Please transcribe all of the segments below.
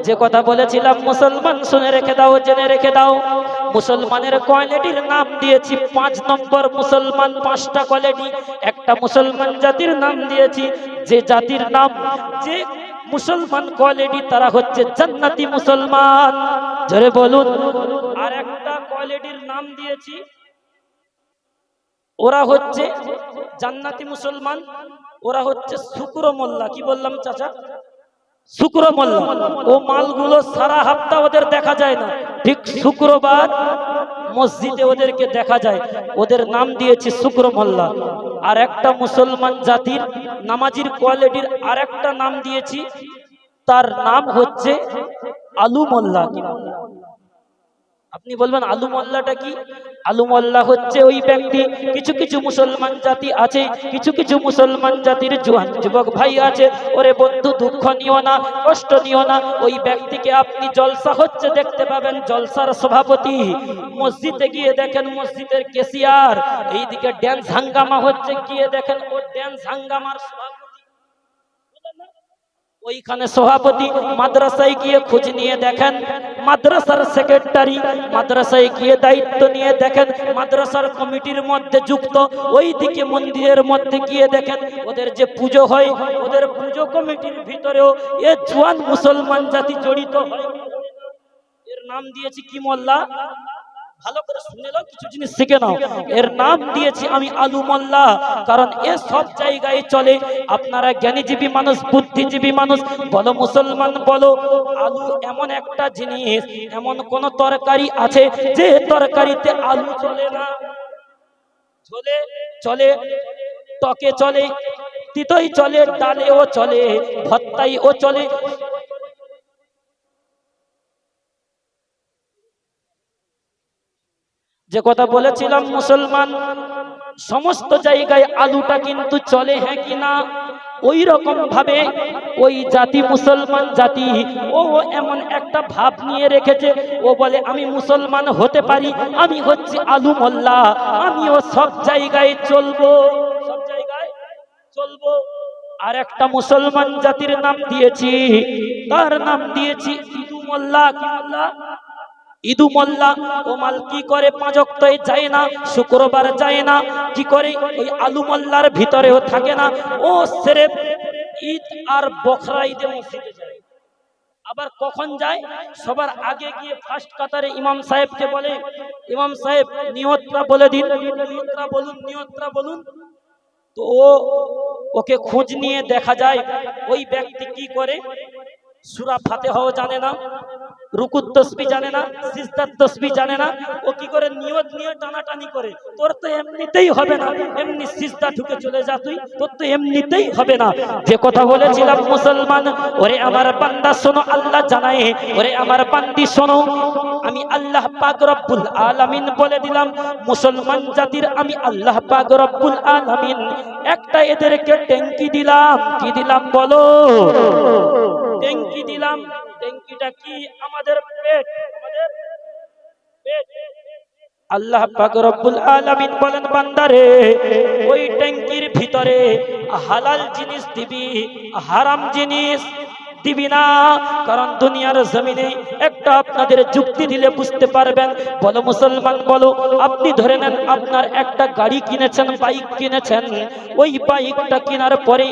যে কথা বলেছিলাম মুসলমান শুনে রেখে দাও, জেনে রেখে দাও। মুসলমানের কোয়ালিটির নাম দিয়েছি 5 নম্বর মুসলমান, 5টা কোয়ালিটি। একটা মুসলমান জাতির নাম দিয়েছি, যে জাতির নাম, যে মুসলমান কোয়ালিটি তারা হচ্ছে জান্নাতি মুসলমান। জোরে বলুন। আর একটা কোয়ালিটির নাম দিয়েছি, ওরা হচ্ছে জান্নাতি মুসলমান, ওরা হচ্ছে শুকর মোল্লা। কি বললাম চাচা? শুক্র মোল্লা। ও মালগুলো সারা হপ্তা ওদের দেখা যায় না, ঠিক শুক্রবার মসজিদে ওদেরকে দেখা যায়। ওদের নাম দিয়েছি শুক্র মোল্লা। আর একটা মুসলমান জাতির নামাজির কোয়ালিটির আর একটা নাম দিয়েছি, তার নাম হচ্ছে আলু মোল্লা। আপনি বলবেন আলু মোল্লাটা কি? আলু মোল্লা হচ্ছে ওই ব্যক্তি, কিছু কিছু মুসলমান জাতি আছে, কিছু কিছু মুসলমান জাতির জোয়ান যুবক ভাই আছে, ওরে বন্ধু দুঃখ নিও না, কষ্ট নিও না। ওই ব্যক্তিকে আপনি জলসা হচ্ছে দেখতে পাবেন, জলসার সভাপতি। মসজিদে গিয়ে দেখেন মসজিদের কেশিয়ার, এইদিকে ড্যান্স হাঙ্গামা হচ্ছে, গিয়ে দেখেন ও ড্যান্স হাঙ্গামার ওইখানে সভাপতি। মাদ্রাসায় গিয়ে খোঁজ নিয়ে দেখেন মাদ্রাসার সেক্রেটারি, মাদ্রাসায় গিয়ে দায়িত্ব নিয়ে দেখেন মাদ্রাসার কমিটির মধ্যে যুক্ত। ওইদিকে মন্দিরের মধ্যে গিয়ে দেখেন ওদের যে পুজো হয়, ওদের পুজো কমিটির ভিতরেও এ জওয়ান মুসলমান জাতি জড়িত হয়। এর নাম দিয়েছি কি মোল্লা? ভালো করে শুনে নাও, কিছু জিনিস শিখে নাও। এর নাম দিয়েছি আমি আলু মোল্লা, কারণ এ সব জায়গায় চলে। আপনারা জ্ঞানীজীবী মানুষ, বুদ্ধিজীবী মানুষ, বলো মুসলমান বলো, আলু এমন একটা জিনিস, এমন কোন তরকারি আছে যে তরকারিতে আলু চলে না? চলে, চলে, টকে চলে, তিতই চলে, ডালেও চলে, ভর্তাইও চলে। যে কথা বলেছিলাম মুসলমান সমস্ত জায়গায় আলুটা কিন্তু চলে, হ্যাঁ কি না? ওই রকম ভাবে ওই জাতি মুসলমান জাতি, ও এমন একটা ভাব নিয়ে রেখেছে, ও বলে আমি মুসলমান হতে পারি, আমি হচ্ছে আলু মোল্লা, আমিও সব জায়গায় চলবো, সব জায়গায় চলবো। আর একটা মুসলমান জাতির নাম দিয়েছি, তার নাম দিয়েছি ইদু মোল্লা। কি মোল্লা? ইদু মোল্লা। ও মাল কি করে 5 ওয়াক্তে যায় না, শুক্রবার যায় না, কি করে ওই আলু মোল্লার ভিতরেও থাকে না, ও সির্ফ ঈদ আর বকরা ঈদে মসজিদে যায়। আবার কখন যায়? সবার আগে গিয়ে ফার্স্ট কাতারে ইমাম সাহেবকে বলে, ইমাম সাহেব নিয়তটা বলে দিন, নিয়তটা বলুন, নিয়তটা বলুন। তো ওকে খোঁজ নিয়ে দেখা যায় ওই ব্যক্তি কি করে, সূরা ফাতিহাও জানে না, রুকুত তসবিহ জানে না, সিজদার তসবিহ জানে না। ও কি করে নিয়ত নিয়ে টানাটানি করে, তোর তো এমনিতেই হবে না, এমনি সিজদা ঢুকে চলে যা তুই, তোর তো এমনিতেই হবে না। যে কথা বলেছিলাম মুসলমান, ওরে আমার বান্দা শোনো, আল্লাহ জানায়, ওরে আমার বান্দি শোনো, আমি আল্লাহ পাক রব্বুল আলামিন বলে দিলাম, মুসলমান জাতির আমি আল্লাহ পাক রব্বুল আলামিন একটা এদেরকে ট্যাঙ্কি দিলাম। কি দিলাম বলো? ট্যাঙ্কি দিলাম। ট্যাঙ্কিটা কি? আমাদের পেট, আমাদের পেট। আল্লাহ পাক রব্বুল আলামিন বলেন, বান্দারে ওই ট্যাঙ্কির ভিতরে হালাল জিনিস দিবি, হারাম জিনিস দিবি না। কারণ দুনিয়ার জমিনে একটা আপনাদের যুক্তি দিলে বুঝতে পারবেন। বলো মুসলমান বলো, আপনি ধরে নেন আপনার একটা গাড়ি কিনেছেন, বাইক কিনেছেন, ওই বাইকটা কেনার পরে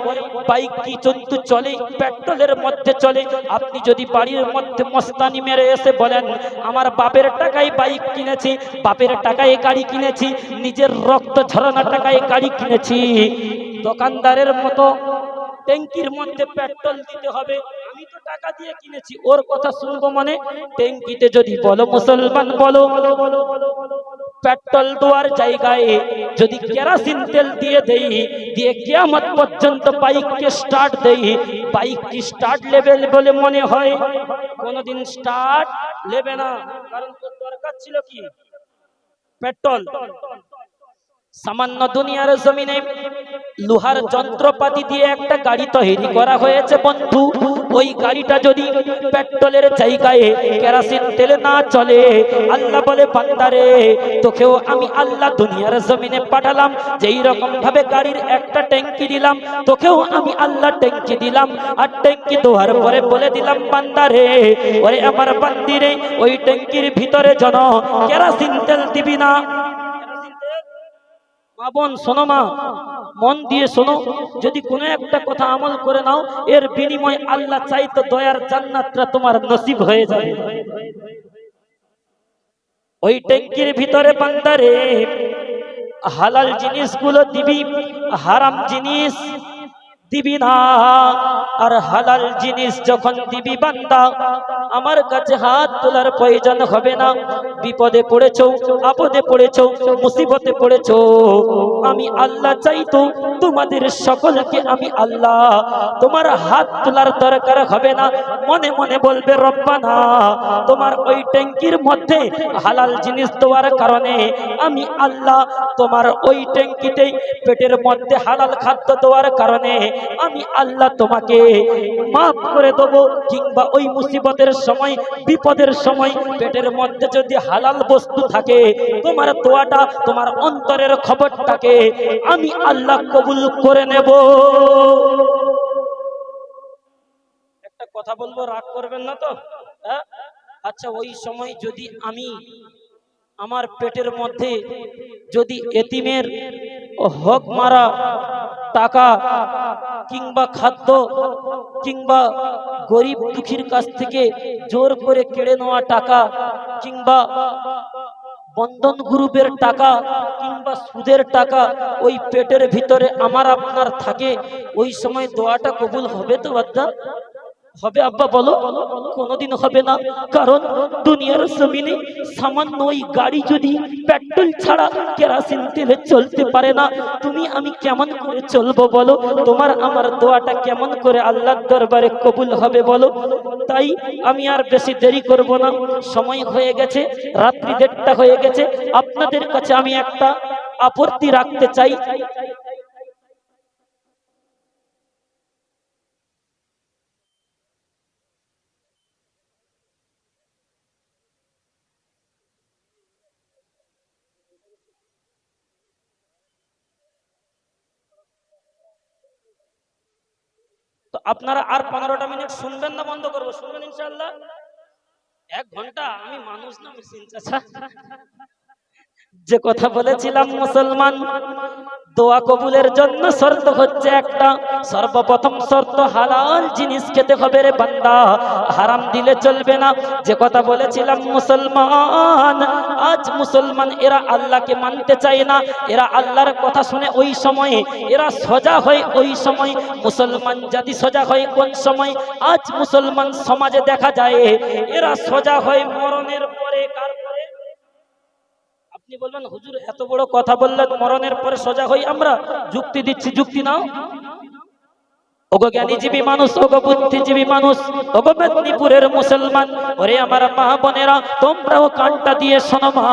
বাইক কি কিন্তু চলে, পেট্রোলের মধ্যে চলে। আপনি যদি বাড়ির মধ্যে মস্তানি মেরে এসে বলেন আমার বাপের টাকায় বাইক কিনেছি, বাপের টাকায় গাড়ি কিনেছি, নিজের রক্ত ঝরানো টাকায় গাড়ি কিনেছি, দোকানদারের মতো ট্যাঙ্কির মধ্যে পেট্রোল দিতে হবে, আমি তো টাকা দিয়ে কিনেছি, ওর কথা শুনবো মানে? ট্যাঙ্কিতে যদি বলো মুসলমান বলো, পেট্রোল দেওয়ার জায়গায় যদি কেরোসিন তেল দিয়ে দেই, দিয়ে কিয়ামত পর্যন্ত বাইককে স্টার্ট দেই, বাইক কি স্টার্ট লেভেল বলে মনে হয়? কোনোদিন স্টার্ট নেবে না। কারণ তোর দরকার ছিল কি? পেট্রোল। সামান্য দুনিয়ার জমিনে লোহার যন্ত্রপাতি দিয়ে একটা গাড়ি তৈরি করা হয়েছে বন্ধু। ওই গাড়িটা যদি পেট্রোলের জায়গায় কেরোসিন তেলে না চলে, আল্লাহ বলে বান্দারে তোকেও আমি আল্লাহ দুনিয়ার জমিনে পাঠালাম, যেই রকম ভাবে গাড়ির একটা ট্যাঙ্কি দিলাম, তোকেও আমি আল্লাহ ট্যাঙ্কি দিলাম। আর ট্যাঙ্কি দেওয়ার পরে বলে দিলাম বান্দারে, ওরে আমার বান্দিরে, ওই ট্যাঙ্কির ভিতরে যেন কেরোসিন তেল দিবি না। মা বোন শোনো, মা মন দিয়ে শোনো, যদি কোনো একটা কথা আমল করে নাও, এর বিনিময় আল্লাহ চাইতো দয়ার জান্নাতটা তোমার নসিব হয়ে যাবে। ওই ট্যাঙ্কির ভিতরে বান্দারে হালাল জিনিসগুলো দিবি, হারাম জিনিস দিবি না। আর হালাল জিনিস যখন দিবি বান্দা, আমার কাছে হাত তোলার প্রয়োজন হবে না। বিপদে পড়েছো, আপদে পড়েছো, মুসিবতে পড়েছো, আমি আল্লাহ চাইতো তোমাদের সকলকে আমি আল্লাহ, তোমার হাত তোলার দরকার হবে না। মনে মনে বলবে রব্বানা, তোমার ওই ট্যাঙ্কির মধ্যে হালাল জিনিস দেওয়ার কারণে আমি আল্লাহ, তোমার ওই ট্যাঙ্কিতে পেটের মধ্যে হালাল খাদ্য দেওয়ার কারণে আমি আল্লাহ তোমাকে মাফ করে দেবো। কিংবা ওই মুসিবতের সময়, বিপদের সময় পেটের মধ্যে যদি হালাল বস্তু থাকে, তোমার দোয়াটা, তোমার অন্তরের খবরটাকে আমি আল্লাহ কবুল করে নেব। একটা কথা বলবো, রাগ করবেন না তো? আচ্ছা, ওই সময় যদি আমি আমার পেটের মধ্যে যদি এতিমের হক মারা টাকা কিংবা খাদ্য কিংবা গরিব দুঃখীর কাছ থেকে জোর করে কেড়ে নেওয়া টাকা কিংবা বন্ধন গ্রুপের টাকা কিংবা সুদের টাকা ওই পেটের ভিতরে আমার আপনার থাকে, ওই সময় দোয়াটা কবুল হবে তো বাদ্দা? হবে আব্বা বলো? কোনোদিন হবে না। কারণ দুনিয়ার জমিনে সামান্য ওই গাড়ি যদি পেট্রোল ছাড়া কেরোসিন তেলে চলতে পারে না, তুমি আমি কেমন করে চলবো বলো? তোমার আমার দোয়াটা কেমন করে আল্লাহর দরবারে কবুল হবে বলো? তাই আমি আর বেশি দেরি করব না, সময় হয়ে গেছে, রাত্রি 1:30 হয়ে গেছে। আপনাদের কাছে আমি একটা আপত্তি রাখতে চাই। তো আপনারা আর 15টা মিনিট শুনবেন না বন্ধ করবো? শুনবেন ইনশাআল্লাহ। 1 ঘন্টা আমি মানুষ না মেশিন চাচা। যে কথা বলেছিলাম, মুসলমান দোয়া কবুলের জন্য শর্ত হচ্ছে একটা, সর্বপ্রথম শর্ত হালাল জিনিস খেতে হবে রে বান্দা, হারাম দিলে চলবে না। যে কথা বলেছিলাম মুসলমান, আজ মুসলমান এরা আল্লাহকে মানতে চায় না, এরা আল্লাহর কথা শুনে ওই সময়ে এরা সোজা হয়। ওই সময় মুসলমান জাতি সোজা হয় কোন সময়? আজ মুসলমান সমাজে দেখা যায় এরা সোজা হয় মরণের পরে। কার পরে? আপনি বলবেন হুজুর এত বড় কথা বললেন, মরণের পরে সোজা হই আমরা? যুক্তি দিচ্ছি, যুক্তি নাও। ওগো জ্ঞানীজীবী মানুষ, ওগো বুদ্ধিজীবী মানুষ, ওগো মেদিনীপুরের মুসলমান, ওরে আমার মা বোনেরা, তোমরাও কানটা দিয়ে শোনো। মা,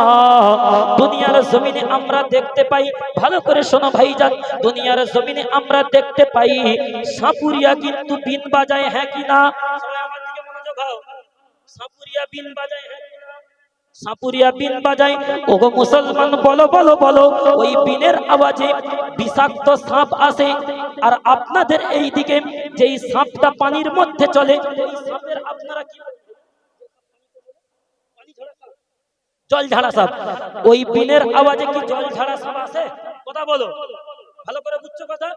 দুনিয়ার জমিনে আমরা দেখতে পাই, ভালো করে শোনো ভাইজান, দুনিয়ার জমিনে আমরা দেখতে পাই সাপুরিয়া কিন্তু বিন বাজায়, হ্যাঁ কি না? সবাই আমার দিকে মনোযোগ দাও। সাপুরিয়া বিন বাজায়, হ্যাঁ কি না? সাপুরিয়া বিন বাজায়। ওগো মুসলমান বলো বলো বলো, ওই বিনের আওয়াজে বিষাক্ত সাপ আসে। আর আপনাদের এই দিকে যেই সাপটা পানির মধ্যে চলে, ওই সাপের আপনারা কি জল ঝাড়া সাপ? ওই বিনের আওয়াজে কি জল ঝাড়া সাপ আসে? কথা বলো, ভালো করে বুঝছো কথা?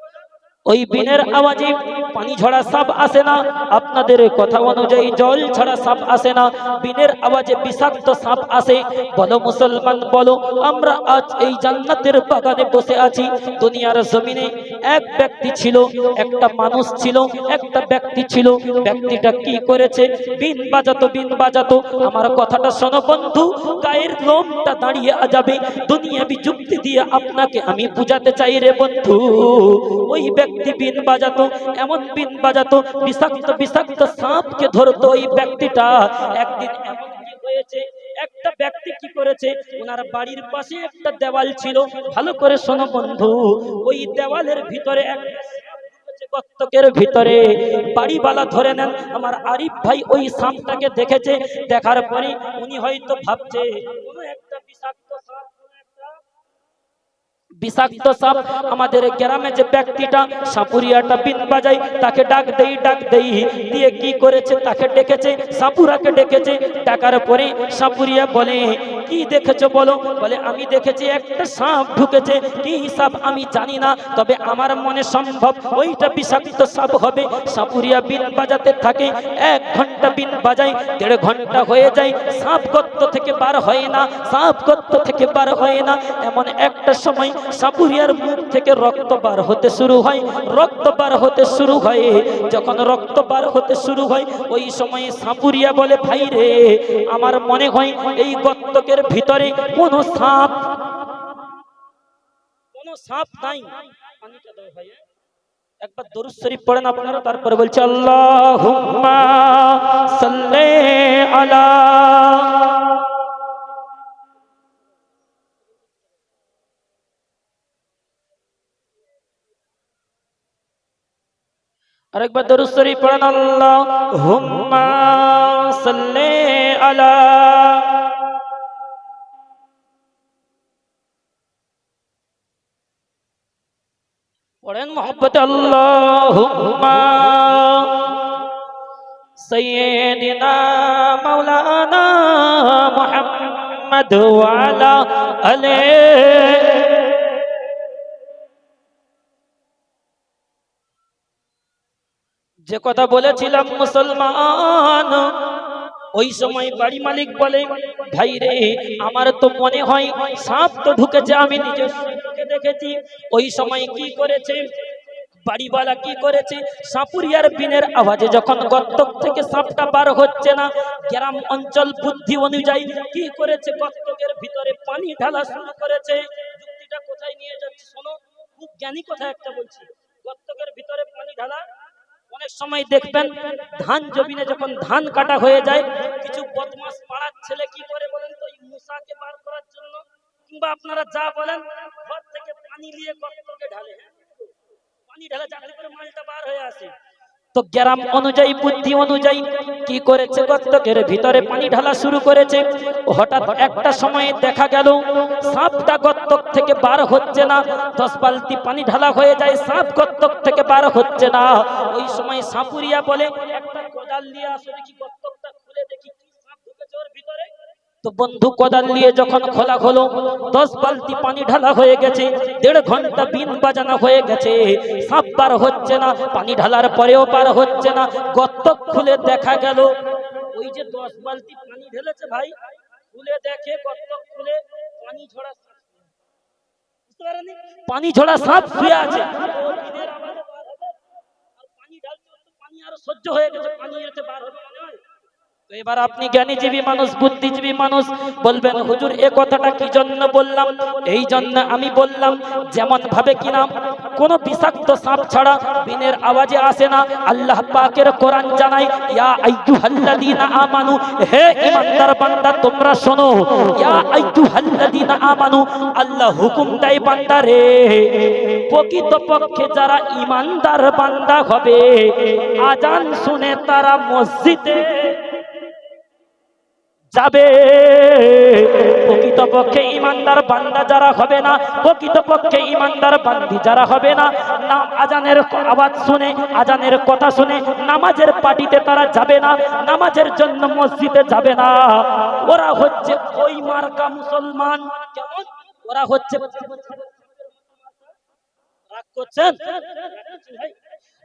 ওই বিনের আওয়াজে পানি ঝরা সাপ আসে না, আপনাদের কথা অনুযায়ী জল ছাড়া সাপ আসে না, বিনের আওয়াজে বিষাক্ত সাপ আসে। বলো মুসলমান বলো, আমরা আজ এই জান্নাতের বাগানে বসে আছি। দুনিয়ার জমিনে এক ব্যক্তি ছিল, একটা মানুষ ছিল, একটা ব্যক্তি ছিল। ব্যক্তিটা কি করেছে? বিন বাজাতো, বিন বাজাতো। আমার কথাটা শোনো বন্ধু, গায়ের লোমটা দাঁড়িয়ে যাবে। দুনিয়াবি যুক্তি দিয়ে আপনাকে আমি বুঝাতে চাই রে বন্ধু। ওই ব্যক্তি বিন বাজাতো, এমন বিন বাজাতো, বিষাক্ত বিষাক্ত সাপকে ধরতো। ওই ব্যক্তিটা একদিন এমন কি হয়েছে, একটা ব্যক্তি কি করেছে, ওনার বাড়ির পাশে একটা দেওয়াল ছিল, ভালো করে শোনো বন্ধু, ওই দেওয়ালের ভিতরে গর্তকের ভিতরে বাড়িওয়ালা ধরে নেন আমার আরিফ ভাই ওই সাপটাকে দেখেছে, দেখার পরে উনি হয়তো ভাবছে কোনো একটা বিষাক্ত সাপ আমাদের গ্রামে যে ব্যক্তিটা সাপুরিয়াটা বিন বাজাই তাকে ডাক দেই দিয়ে কি করেছে, তাকে ডেকেছে, সাপুরাকে ডেকেছে, ডাকার পরে সাপুরিয়া বলে কি দেখেছো বলো, বলে আমি দেখেছি একটা সাপ ঢুকেছে, কি সাপ আমি জানি না, তবে আমার মনে সম্ভব ওইটা বিষাক্ত সাপ হবে। সাপুরিয়া বিন বাজাতে থাকে, 1 ঘন্টা বিন বাজায়, 1.5 ঘন্টা হয়ে যায়, সাপ গর্ত থেকে বার হয় না, সাপ গর্ত থেকে বার হয় না। এমন একটা সময় সাপুরিয়ার মুখ থেকে রক্ত বার হতে শুরু হয়, রক্ত বার হতে শুরু হয়, যখন রক্ত বার হতে শুরু হয় ওই সময় সাপুরিয়া বলে ভাই রে, আমার মনে হয় এই গর্তকের ভিতরে কোনো সাপ নাই। পানিটা দাও ভাই, একবার দরুদ শরীফ পড়েন আপনারা, তারপরে বলছে আল্লাহুম্মা সাল্লি আলা। আরেকবার দরুদ শরীফ পড়েন আল্লাহুম্মা সাল্লি আলা। পড়েন মোহাম্মতে আল্লাহুম্মা সাইয়্যিদিনা মাওলানা মুহাম্মদ ওয়া আলা আলিহি। যে কথা বলেছিলাম মুসলমান, ওই সময় বাড়ি মালিক বলে ভাই রে, আমার তো মনে হয় সাপ তো ঢুকেছে, আমি নিজস্ব চোখে দেখেছি। ওই সময় কি করেছে বাড়িওয়ালা, কি করেছে, সাপুরিয়ার বিনের আওয়াজে যখন গর্তক থেকে সাপটা বার হচ্ছে না, গ্রাম অঞ্চল বুদ্ধি অনুযায়ী কি করেছে, গর্তকের ভিতরে পানি ঢালা শুরু করেছে। যুক্তিটা কোথায় নিয়ে যাচ্ছে শোনো, খুব জ্ঞানী কথা একটা বলছি। গর্তকের ভিতরে পানি ঢালা, অনেক সময় দেখবেন ধান জমিনে যখন ধান কাটা হয়ে যায়, কিছু বদমাস পাড়ার ছেলে কি করে বলেন তো, এই মূসাকে বার করার জন্য কিংবা আপনারা যা বলেন, ঘর থেকে পানি নিয়ে গর্তকে ঢালে, পানি ঢালে যাতে করে মালটা বার হয়ে আসে। তো গ্রাম অনুযায়ী বুদ্ধি অনুযায়ী কি করেছে, গর্তকের ভিতরে পানি ঢালা শুরু করেছে। হঠাৎ একটা সময়ে দেখা গেল সাপটা গর্তক থেকে বার হচ্ছে না, 10 বালতি পানি ঢালা হয়ে যায়, সাপ গর্তক থেকে বার হচ্ছে না। ওই সময় সাপুরিয়া বলে একটা কোদাল নিয়ে আসো দেখি, গর্তকটা খুলে দেখি কি সাপ ঢুকেছে ওর ভিতরে। তো বন্ধু কোদাল নিয়ে যখন খোলা হলো, 10 বালতি পানি ঢালা হয়ে গেছে, 1.5 ঘন্টা বিন বাজানো হয়ে গেছে, সাপ বার হচ্ছে না, পানি ঢালার পরেও বার হচ্ছে না। গর্তক খুলে দেখা গেল ওই যে 10 বালতি পানি ঢেলেছে ভাই, খুলে দেখে গর্তক খুলে পানি ঝরা সাপ, বুঝতে পারেননি, পানি ঝরা সাপ শুয়ে আছে। পানি ঢালতে পানি আরো সহ্য হয়ে গেছে, পানি এসে বার হবে মনে হয়। তো এবার আপনি জ্ঞানীজীবী মানুষ, বুদ্ধিজীবী মানুষ, বলবেন হুজুর এ কথাটা কি জন্য বললাম? এই জন্য আমি বললাম, যেমন ভাবে কিনা কোন বিষাক্ত সাপ ছাড়া বিনের আওয়াজে আসে না। আল্লাহ পাকের কোরআন জানায়, ইয়া আইয়ুহাল্লাযীনা আমানু, হে ঈমানদার বান্দা তোমরা শোনো, ইয়া আইয়ুহাল্লাযীনা আমানু, আল্লাহ হুকুম দেয় বান্দা রে, প্রকৃতপক্ষে যারা ঈমানদার বান্দা হবে, আজান শুনে তারা মসজিদে যাবে। প্রকৃতপক্ষে ইমানদার বান্দা যারা হবে না, প্রকৃতপক্ষে ইমানদার বান্দি যারা হবে না, না আজানের আওয়াজ শুনে, আজানের কথা শুনে নামাজের পার্টিতে তারা যাবে না, নামাজের জন্য মসজিদে যাবে না। ওরা হচ্ছে ওই মার্কা মুসলমান। কেমন? ওরা হচ্ছে, রাগ করছেন,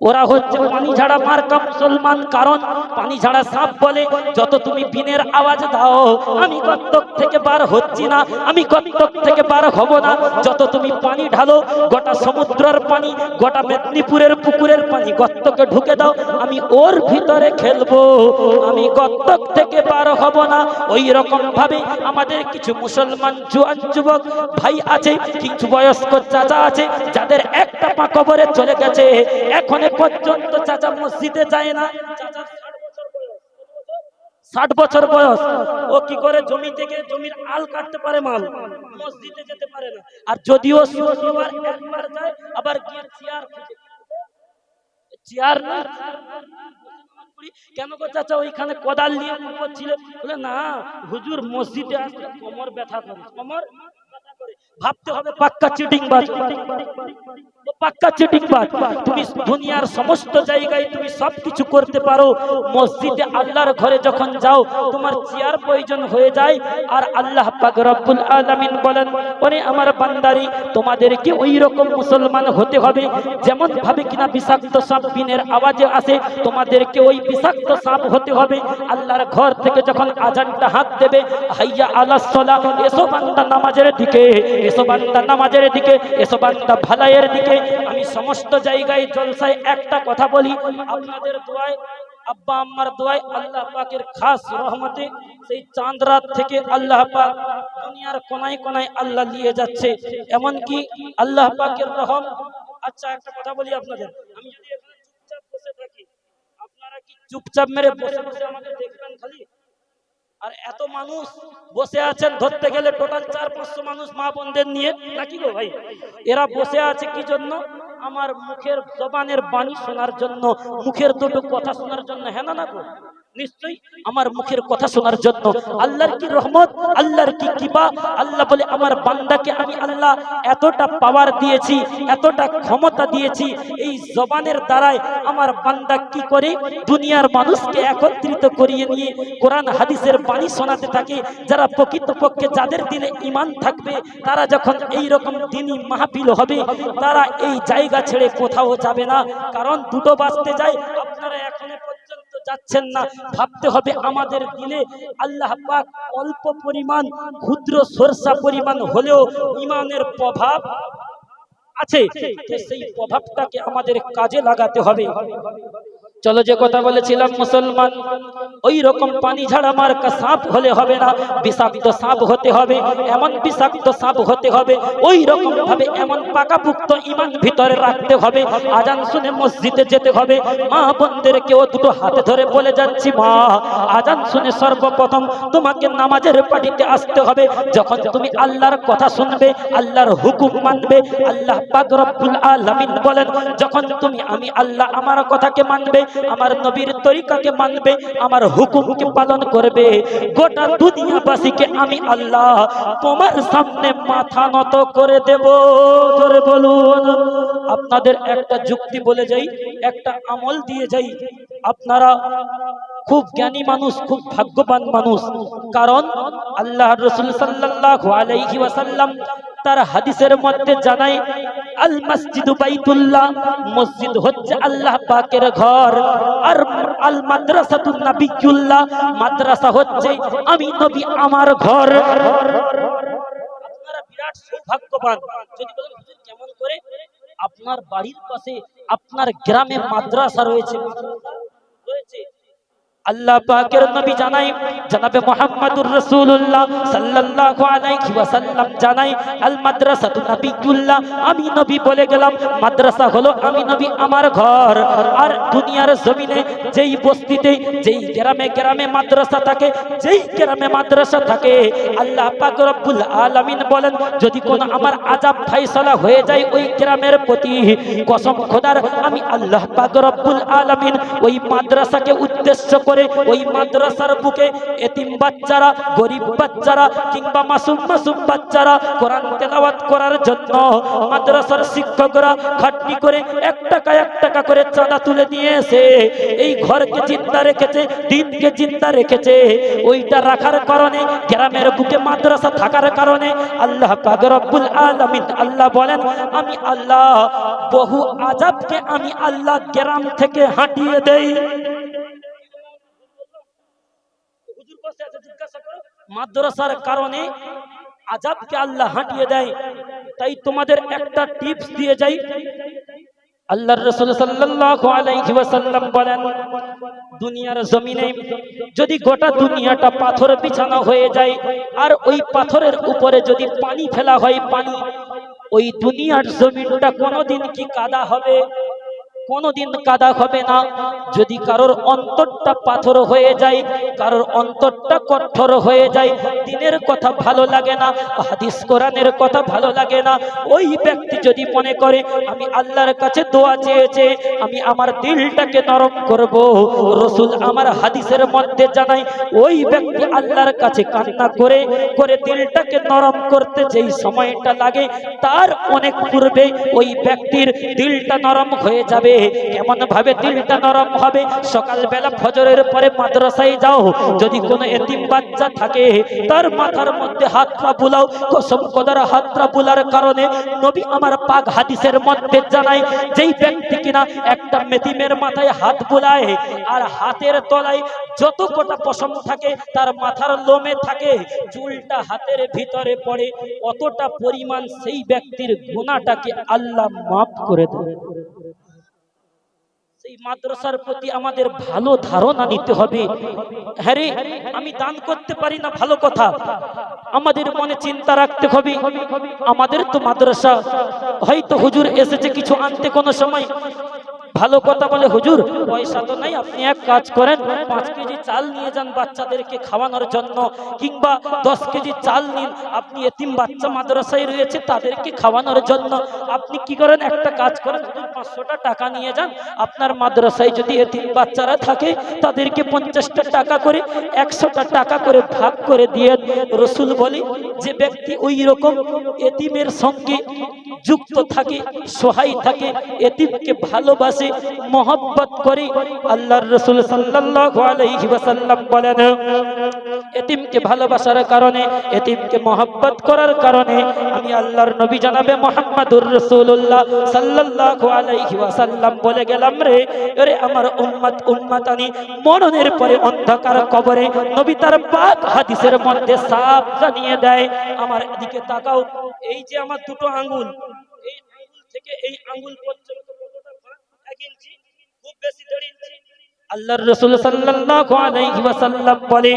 ওরা হচ্ছে পানি ঝাড়া মার্কা মুসলমান। কারণ পানি ঝাড়া সাপ বলে যত তুমি বিনের আওয়াজ দাও, আমি গর্তক থেকে বার হচ্ছি না, আমি গর্তক থেকে বার হব না। যত তুমি পানি ঢালো, গোটা সমুদ্রের পানি, গোটা মেদিনীপুরের পুকুরের পানি গর্তকে ঢুকে দাও, আমি ওর ভিতরে খেলবো, আমি গর্তক থেকে বার হব না। ওই রকম ভাবে আমাদের কিছু মুসলমান জোয়ান যুবক ভাই আছে, কিছু বয়স্ক চাচা আছে, যাদের একটা পা কবরে চলে গেছে, এখন পর্যন্ত চাচা মসজিদে যায় না। চাচার 60 বছর বয়স, ও কি করে জমি থেকে জমির আল কাটতে পারে, মাল মসজিদে যেতে পারে না। আর যদিও শুক্রবার একবার যায়, আবার গিয়ে চেয়ার না, কেন গো চাচা ওইখানে কোদাল নিয়ে করছিল? বলে না হুজুর, মসজিদে আসলে কোমর ব্যথা করে, কোমর ব্যথা করে। ভাবতে হবে পাক্কা চিটিং বাজ, পাক্কা চিটিং বাজ। তুমি দুনিয়ার সমস্ত জায়গায় তুমি সবকিছু করতে পারো, মসজিদে আল্লাহর ঘরে যখন যাও তোমার চেয়ার প্রয়োজন হয়ে যায়। আর আল্লাহ পাক রব্বুল আলামিন বলেন, ওরে আমার বান্দারি, তোমাদেরকে ওই রকম মুসলমান হতে হবে যেমন ভাবে কিনা বিষাক্ত সাপ বিনের আওয়াজে আসে, তোমাদেরকে ওই বিষাক্ত সাপ হতে হবে। আল্লাহর ঘর থেকে যখন আজানটা হাত দেবে, হাইয়া আলাস সালাহ, এসো বান্দা নামাজের দিকে, এসো বান্দা নামাজের দিকে, এসো বান্দা ভালাইয়ের দিকে। আমি সমস্ত জায়গায় জলসায় একটা কথা বলি, আপনাদের দোয়ায়, আব্বা আম্মার দোয়ায়, আল্লাহ পাকের খাস রহমতে সেই চাঁদ রাত থেকে আল্লাহ পাক দুনিয়ার কোনায় কোনায় আল্লাহ নিয়ে যাচ্ছে, এমন কি আল্লাহ পাকের রহম। আচ্ছা একটা কথা বলি আপনাদের, আমি যদি এখানে চুপচাপ বসে থাকি, আপনারা কি চুপচাপ মেরে বসে বসে আমাকে দেখবেন খালি? আর এত মানুষ বসে আছেন, ধরতে গেলে টোটাল 400-500 মানুষ মা বোনদের নিয়ে, নাকি গো ভাই? এরা বসে আছে কি জন্য? আমার মুখের জবানের বাণী শোনার জন্য, মুখের দুটো কথা শোনার জন্য, হ্যাঁ না গো? নিশ্চয়ই আমার মুখের কথা শোনার জন্য। আল্লাহর কি রহমত, আল্লাহর কি কৃপা। আল্লাহ বলে আমার বান্দাকে আমি আল্লাহ এতটা পাওয়ার দিয়েছি, এতটা ক্ষমতা দিয়েছি, এই জবানের দ্বারাই আমার বান্দা কি করে দুনিয়ার মানুষকে একত্রিত করিয়ে নিয়ে কোরআন হাদিসের বাণী শোনাতে থাকে। যারা প্রকৃতপক্ষে যাদের দিলে ঈমান থাকবে, তারা যখন এই রকম দিনী মাহফিল হবে, তারা এই জায়গা ছেড়ে কোথাও যাবে না। কারণ দুটো বাজতে যায়, আপনারা এখনো পর্যন্ত যাচ্ছেন না। ভাবতে হবে আমাদের দিলে আল্লাহ পাক অল্প পরিমাণ, ক্ষুদ্র সরষা পরিমাণ হলেও ঈমানের প্রভাব আছে, তো সেই প্রভাবটাকে আমাদের কাজে লাগাতে হবে। চলো, যে কথা বলেছিলাম, মুসলমান ওই রকম পানি ঝাড়া মার্কা সাপ হলে হবে না, বিষাক্ত সাপ হতে হবে। এমন বিষাক্ত সাপ হতে হবে, ওই রকম ভাবে এমন পাকাপুক্ত ঈমান ভিতরে রাখতে হবে। আজান শুনে মসজিদে যেতে হবে। মা বোনদেরকেও দুটো হাতে ধরে বলে যাচ্ছি, মা আজান শুনে সর্বপ্রথম তোমাকে নামাজের পাটিতে আসতে হবে। যখন তুমি আল্লাহর কথা শুনবে, আল্লাহর হুকুম মানবে, আল্লাহ পাক রব্বুল আলামিন বলেন, যখন তুমি আমি আল্লাহ আমার কথাকে মানবে, আমার নবীর তরিকাকে মানবে, আমার হুকুমকে পালন করবে, গোটা দুনিয়াবাসীকে আমি আল্লাহ তোমার সামনে মাথা নত করে দেব। জোরে বলুন। আপনাদের একটা যুক্তি বলে যাই, একটা আমল দিয়ে যাই। আপনারা খুব জ্ঞানী মানুষ, খুব ভাগ্যবান মানুষ, কারণ আল্লাহর রাসূল সাল্লাল্লাহু আলাইহি ওয়াসাল্লাম তার হাদিসের মধ্যে জানাই, আল মসজিদু বাইতুল্লাহ, মসজিদ হচ্ছে আল্লাহ পাকের ঘর, আর আল মাদ্রাসাতু নাবিয়ুল্লাহ, মাদ্রাসা হচ্ছে আমি নবী আমার ঘর। আপনারা বিরাট সৌভাগ্যবান। যদি বলেন হুজুর কেমন করে? আপনার বাড়ির পাশে, আপনার গ্রামে মাদ্রাসা রয়েছে, রয়েছে। আল্লাহ পাকের নবী জানাই, জনাবে মুহাম্মদুর রাসূলুল্লাহ সাল্লাল্লাহু আলাইহি ওয়াসাল্লাম জানাই, আল মাদ্রাসাতু নাবিয়ুল্লাহ, আমি নবী বলে গেলাম, মাদ্রাসা হলো আমি নবী আমার ঘর। আর দুনিয়ার জমিনে যেই বস্তিতে, যেই গ্রামে গ্রামে মাদ্রাসা থাকে, যেই গ্রামে মাদ্রাসা থাকে, আল্লাহ পাক রব্বুল আলামিন বলেন, যদি কোনো আমার আযাব ফায়সালা হয়ে যায় ওই গ্রামের প্রতি, কসম খোদার আমি আল্লাহ পাক রব্বুল আলামিন ওই মাদ্রাসাকে উদ্দেশ্য করে, ওই মাদ্রাসার বুকে এতিম বাচ্চারা, গরিব বাচ্চারা কিংবা মাসুম মাসুম বাচ্চারা কোরআন তেলাওয়াত করার জন্য মাদ্রাসার শিক্ষকরা খাটনি করে 1 টাকা 1 টাকা করে চাঁদা তুলে দিয়ে এসে এই ঘরকে জিন্দা রেখেছে, দিনকে জিন্দা রেখেছে। ওইটা রাখার কারণে, গ্রামের বুকে মাদ্রাসা থাকার কারণে আল্লাহ পাক রব্বুল আলামিন আল্লাহ বলেন, আমি আল্লাহ বহু আযাবকে আমি আল্লাহ গ্রাম থেকে হাঁটিয়ে দেই। মাদ্রাসার কারণে আযাবকে আল্লাহ হাঁটিয়ে দেয়। তাই তোমাদের একটা টিপস দিয়ে যাই, আল্লাহর রাসূল সাল্লাল্লাহু আলাইহি ওয়াসাল্লাম বলেন, দুনিয়ার জমিনে যদি গোটা দুনিয়াটা পাথর বিছানো হয়ে যায়, আর ওই পাথরের উপরে যদি পানি ফেলা হয়, পানি, ওই দুনিয়ার জমিনটা কোনোদিন কি কাদা হবে? কোনোদিন কাদা হবে না। যদি কারোর অন্তরটা পাথর হয়ে যায়, কারোর অন্তরটা কঠোর হয়ে যায়, দিনের কথা ভালো লাগে না, হাদিস কোরআনের কথা ভালো লাগে না, ওই ব্যক্তি যদি মনে করে আমি আল্লাহর কাছে দোয়া চেয়েছে, আমি আমার দিলটাকে নরম করব, রাসূল আমার হাদিসের মধ্যে জানাই ওই ব্যক্তি আল্লাহর কাছে কান্না করে করে দিলটাকে নরম করতে যেই সময়টা লাগে, তার অনেক পূর্বে ওই ব্যক্তির দিলটা নরম হয়ে যাবে। কেমন ভাবে দিলটা নরম হবে? সকালবেলা ফজরের পরে মাদ্রাসায় যাও, যদি কোনো এতিম বাচ্চা থাকে তার মাথার মধ্যে হাতটা বুলাও, কসম খোদার হাতটা বুলার কারণে নবী আমার পাক হাদিসের মধ্যে জানায় যেই ব্যক্তি কিনা একটা এতিমের মাথায় হাত বুলায় আর হাতের তলায় যত কটা পশম থাকে তার মাথার লোমে থাকে, চুলটা হাতের ভিতরে পড়ে, অতটা পরিমাণ সেই ব্যক্তির গুনাহটাকে আল্লাহ মাফ করে দেন। সেই মাদ্রাসার প্রতি আমাদের ভালো ধারণা নিতে হবে। হ্যাঁ রে, আমি দান করতে পারি না, ভালো কথা, আমাদের মনে চিন্তা রাখতে হবে আমাদের তো মাদ্রাসা, হয়তো হুজুর এসেছে কিছু আনতে কোনো সময়, ভালো কথা বলে হুজুর পয়সা তো নাই, আপনি এক কাজ করেন 5 কেজি চাল নিয়ে যান বাচ্চাদেরকে খাওয়ানোর জন্য, কিংবা 10 কেজি চাল নিন, আপনি এতিম বাচ্চা মাদ্রাসায় রয়েছে তাদেরকে খাওয়ানোর জন্য। আপনি কি করেন, একটা কাজ করেন, 500টা টাকা নিয়ে যান, আপনার মাদ্রাসায় যদি এতিম বাচ্চারা থাকে তাদেরকে 50টা টাকা করে 100টা টাকা করে ভাগ করে দিয়ে। রাসূল বলে যে ব্যক্তি ওই রকম এতিমের সঙ্গে যুক্ত থাকে, সহায় থাকে, এতিমকে ভালোবাসে, মহব্বত করে, আল্লাহর রাসূল সাল্লাল্লাহু আলাইহি ওয়াসাল্লাম বলেন এতিমকে ভালোবাসার কারণে, এতিমকে মহব্বত করার কারণে আমি আল্লাহর নবী জনাবে মুহাম্মদুর রাসূলুল্লাহ সাল্লাল্লাহু আলাইহি ওয়াসাল্লাম বলে গেলাম রে, আরে আমার উম্মত উম্মতানি মরণের পরে অন্ধকার কবরে নবী তার পাক হাদিসের মধ্যে সাফ জানিয়ে দেয়। আমার এদিকে তাকাও, এই যে আমার দুটো আঙ্গুল, এই আঙ্গুল থেকে এই আঙ্গুল পর্যন্ত কতটা ফাঁক? 1 ইঞ্চি, খুব বেশি 1.5 ইঞ্চি। আল্লাহর রাসূল সাল্লাল্লাহু আলাইহি ওয়াসাল্লাম বলে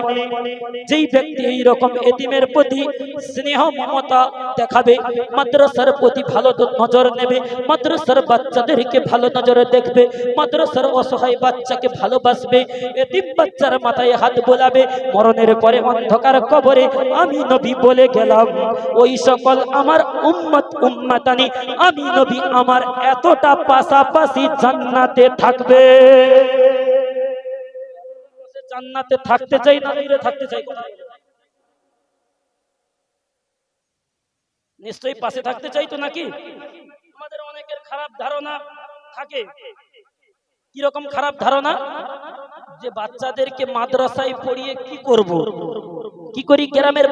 যেই ব্যক্তি এই রকম এতিমের প্রতি স্নেহ মমতা দেখাবে, মাদ্রাসার প্রতি ভালো নজর নেবে, মাদ্রাসার বাচ্চাদেরকে ভালো নজরে দেখবে, মাদ্রাসার অসহায় বাচ্চাকে ভালোবাসবে, এতিম বাচ্চার মাথায় হাত বোলাবে, মরণের পরে অন্ধকার কবরে আমি নবী বলে গেলাম ওই সকল আমার উম্মত উম্মতানি আমি নবী আমার এতটা পাশাপাশি জান্নাতে থাকবে। জান্নাতে থাকতে চাই না দূরে থাকতে চাই? নিশ্চয়ই পাশে থাকতে চাই তো নাকি? আমাদের অনেকের খারাপ ধারণা থাকে। কি রকম খারাপ ধারণা? যে বাচ্চাদেরকে মাদ্রাসায় পড়িয়ে কি করব, কি করি গ্রামের